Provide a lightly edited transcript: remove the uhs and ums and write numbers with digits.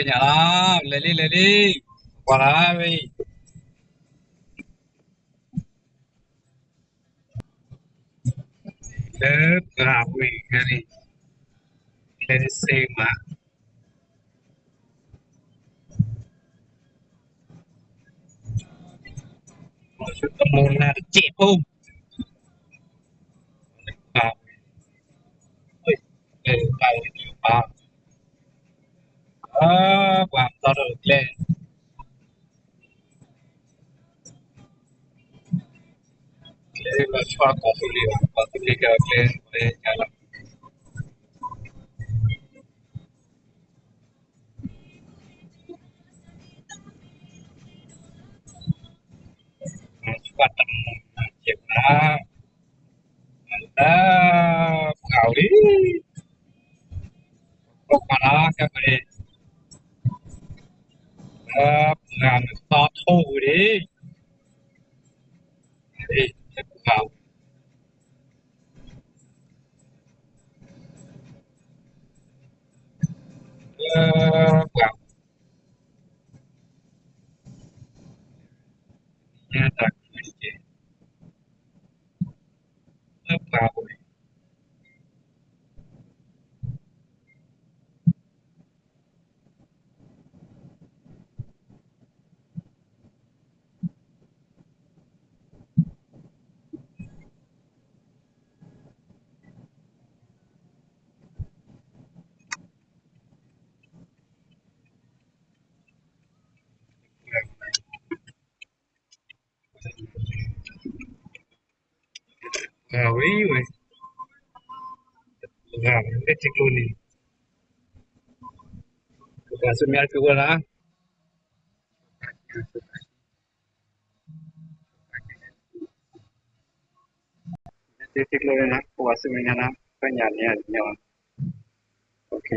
nhà đó lấy đi qua đó đi đớp gà quỷ cái đi lấy đi xem mà chút tâm môn là chết không à ơi vào à vào tao được lên lên và cho có phụ liệu lên để trả lại bắt tầm chết gạo đi không mà đó cái này làm to thô đi đi vào vào nhà ta vào vào ý rồi vào cái chiếc luôn đi và sự miệng cứ là chiếc luôn na và sự miệng na cái nhà nhà nhỏ ok